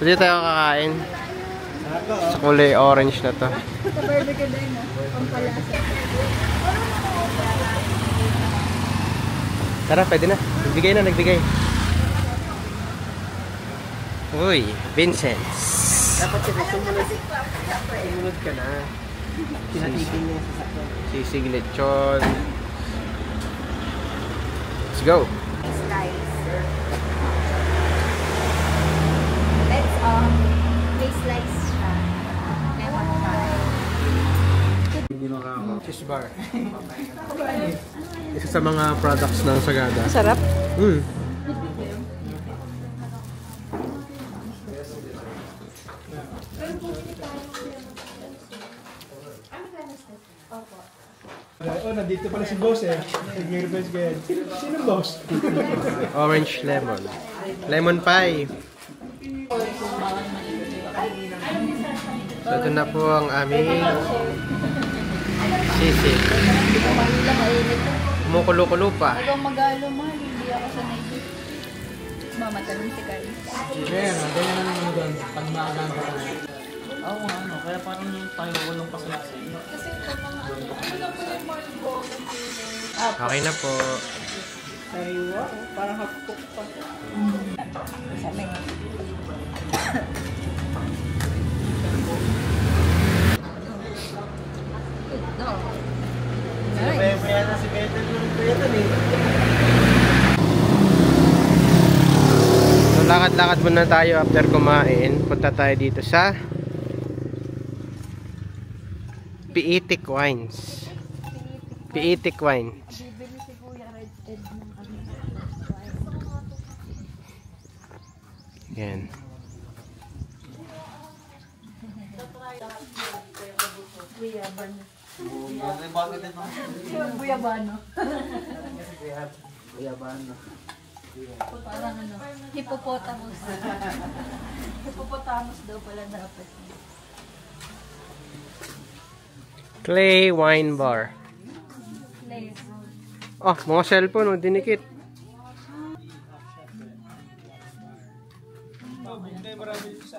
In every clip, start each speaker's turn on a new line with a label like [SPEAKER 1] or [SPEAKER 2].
[SPEAKER 1] Dito tayo kakain. Sa kulay orange na to.
[SPEAKER 2] Sa barbecue din, no? Pampalasa.
[SPEAKER 1] Tara, pwede na. Nagbigay na, nagbigay. Uy, Vincent's.
[SPEAKER 3] Dapat sumunod ka na. Pinatigil niya sa sakyan.
[SPEAKER 1] Sisig lechon. Let's go.
[SPEAKER 2] Slice. Let's may slice siya. Lemon pie.
[SPEAKER 1] Cheese bar. Isa sa mga products ng Sagada.
[SPEAKER 2] Sarap.
[SPEAKER 3] Oh, nandito pala si boss eh. Nag-reverse ka yan. Sino boss?
[SPEAKER 1] Orange lemon. Lemon pie. So, ito na po ang aming sisig. Kumukulo-kulo pa.
[SPEAKER 2] Huwag mag-alo, mahal. Hindi ako sanay dito. Mamatanong si Carl.
[SPEAKER 3] Kaya nga, ganyan na naman doon. Pag maagang ka na.
[SPEAKER 4] Oo nga, ano. Kaya parang tayo ulong pa sa nagsino.
[SPEAKER 1] Okay na po.
[SPEAKER 3] Ay, wow. Parang hapok pa.
[SPEAKER 2] Samay.
[SPEAKER 3] Kaya na si Beto yung Beto eh.
[SPEAKER 1] So, lakad-lakad muna tayo after kumain. Punta tayo dito sa Piitik Wines. Piitik Wines.
[SPEAKER 2] Bibili si Kuya Red Ed ng kami.
[SPEAKER 1] Yan.
[SPEAKER 2] Buyabano.
[SPEAKER 4] Buyabano.
[SPEAKER 2] Buyabano.
[SPEAKER 3] Buyabano.
[SPEAKER 2] Parang ano, hippopotamus. Hippopotamus daw pala dapat.
[SPEAKER 1] Clay Wine Bar.
[SPEAKER 2] Lace.
[SPEAKER 1] Oh, mga cellphone, oh, dinikit.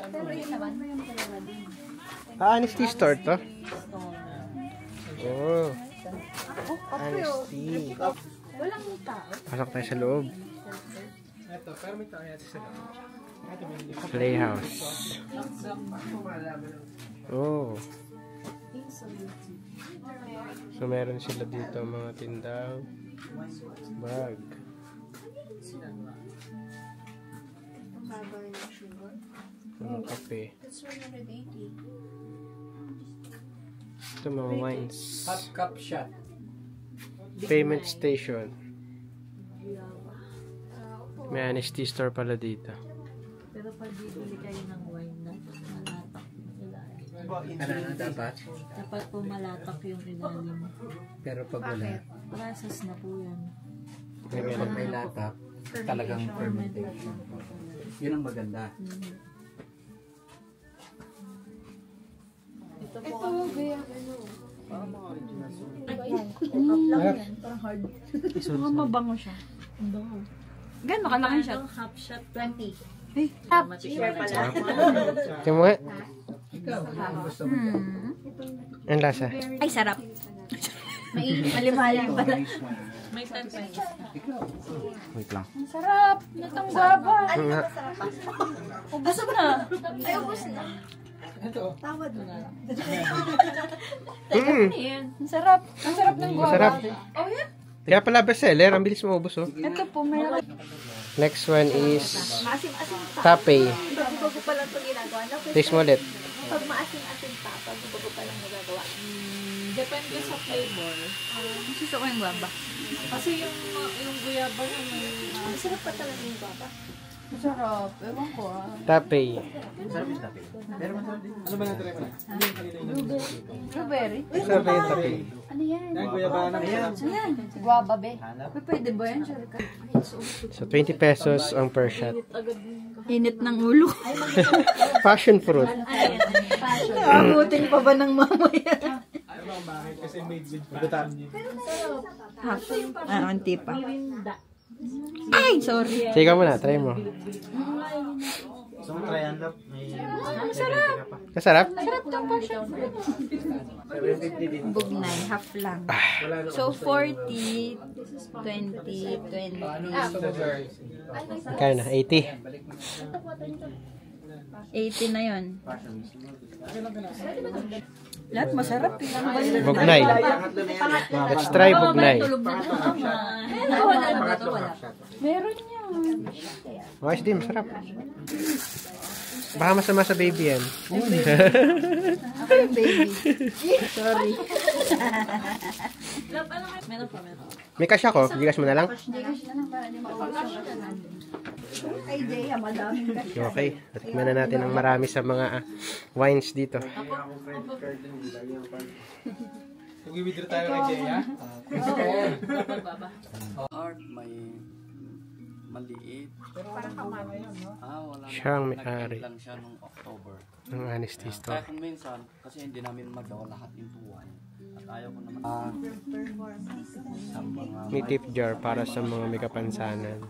[SPEAKER 2] Pero yun naman, may yung talaga din.
[SPEAKER 1] Honesty store to. Oh,
[SPEAKER 2] Oh, kape oh.
[SPEAKER 1] honesty.
[SPEAKER 2] Walang tao.
[SPEAKER 1] Pasok tayo sa loob.
[SPEAKER 3] Ito, pero may tayo natin sa loob.
[SPEAKER 1] Playhouse. Oh. So meron sila dito mga tindaw, bag. Mga kape. Ito mga wines.
[SPEAKER 3] Hot cup shot.
[SPEAKER 1] Payment station. May honesty store pala dito.
[SPEAKER 4] Pero pag bibili kayo ng wine na malatak yung ilalim.
[SPEAKER 3] Ano dapat?
[SPEAKER 4] Dapat po malatak yung ilalim.
[SPEAKER 3] Pero pag wala,
[SPEAKER 4] Process na po yan.
[SPEAKER 3] pag may latak, talagang fermentation. Yun ang maganda.
[SPEAKER 2] Ito, kaya ano.
[SPEAKER 4] Parang hard. Mga mabango siya. Ang bango. Gano'n kalaki siya? Half shot.
[SPEAKER 2] 20.
[SPEAKER 4] Ay,
[SPEAKER 2] Share pala.
[SPEAKER 1] Ito mo nga.
[SPEAKER 3] Ikaw, ano gusto mo?
[SPEAKER 1] Ang lasa.
[SPEAKER 2] Ay, sarap. Malimhalim pala.
[SPEAKER 4] may sense.
[SPEAKER 3] Ikaw.
[SPEAKER 1] Wait lang.
[SPEAKER 2] Ang sarap. Natang guwaba.
[SPEAKER 1] Ano nga?
[SPEAKER 2] Ubus na. Ay, ubus na.
[SPEAKER 3] Ito.
[SPEAKER 2] Tawad mo na lang.
[SPEAKER 1] Mm.
[SPEAKER 2] Ang sarap. Ang sarap ng guwaba.
[SPEAKER 1] Masarap.
[SPEAKER 2] Oh, yeah.
[SPEAKER 1] Kaya pala bestseller. Ang bilis mo ubos, oh.
[SPEAKER 2] Ito po, meron.
[SPEAKER 1] Next one is
[SPEAKER 2] Maasim-asim pa.
[SPEAKER 1] tape.
[SPEAKER 2] Bago ko pa lang ito ginagawa.
[SPEAKER 1] Taste mo ulit.
[SPEAKER 2] Pag maasim-asim pa, bago ko pa lang nagagawa.
[SPEAKER 4] Depende sa flavor.
[SPEAKER 2] Gusto ko yung guwaba.
[SPEAKER 4] Kasi yung guyaba na may...
[SPEAKER 2] Masarap pa talaga yung guwaba. Masarap. Ewan ko ah.
[SPEAKER 1] Tape.
[SPEAKER 3] Masarap yung tabi. Pero masarap din. Ano ba na-try mo na?
[SPEAKER 2] Blueberry.
[SPEAKER 1] Masarap yung tape.
[SPEAKER 2] Ano yan?
[SPEAKER 3] Yan, kuya ba na yan?
[SPEAKER 2] Ayan. Guwaba be. Pwede ba yan?
[SPEAKER 1] So, 20 pesos ang per shot.
[SPEAKER 2] Init ng ulo.
[SPEAKER 1] Passion fruit.
[SPEAKER 2] Abutin pa ba ng mamaya?
[SPEAKER 3] Ano ba bakit? Kasi made with butaan niya.
[SPEAKER 2] Anti pa. Ay, sorry.
[SPEAKER 1] Sige ka muna, try mo.
[SPEAKER 5] So, try and look.
[SPEAKER 2] Masarap.
[SPEAKER 1] Masarap?
[SPEAKER 2] Masarap tong passion fruit.
[SPEAKER 3] 750 din.
[SPEAKER 2] Bugnay, half lang. So, 40, 20, 20.
[SPEAKER 1] Kaya na, 80.
[SPEAKER 2] 80 na yun. Lahat masarap.
[SPEAKER 1] Bugnay. Let's try bugnay.
[SPEAKER 2] Meron yan.
[SPEAKER 1] Ayos din, masarap. Baka masama sa baby yan.
[SPEAKER 2] Ako yung baby. Sorry.
[SPEAKER 4] Meron pa.
[SPEAKER 1] May cash ako, gigas mo na lang.
[SPEAKER 2] Hindi kasi na lang para di maubos yung Ay, Jaya, madaming kasi.
[SPEAKER 1] Okay, natikman na natin ang marami sa mga wines dito.
[SPEAKER 3] Mag-withdraw tayo kay Jay, ha?
[SPEAKER 5] Art, may maliit. Wala.
[SPEAKER 1] Siya ang may-ari
[SPEAKER 5] lang siya nung October.
[SPEAKER 1] ng Honesty
[SPEAKER 5] Kaya
[SPEAKER 1] Store.
[SPEAKER 5] kung minsan, kasi hindi namin magawa lahat into one. At ayaw ko naman sa mga
[SPEAKER 1] May tip jar para sa mga may kapansanan.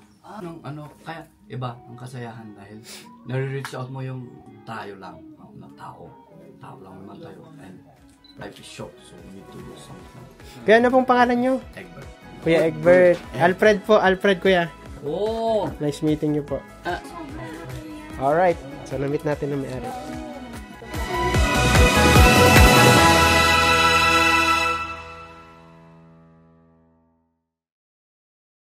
[SPEAKER 5] kaya iba ang kasayahan dahil nare-reach out mo yung tayo lang, na tao lang naman tayo, and life is short, so we need to do something.
[SPEAKER 1] Kuya, ano pong pangalan nyo?
[SPEAKER 5] Egbert.
[SPEAKER 1] Kuya Egbert. Alfred po, Alfred kuya.
[SPEAKER 5] Oh!
[SPEAKER 1] Nice meeting you po. Alright, so na-meet natin ang may-ari.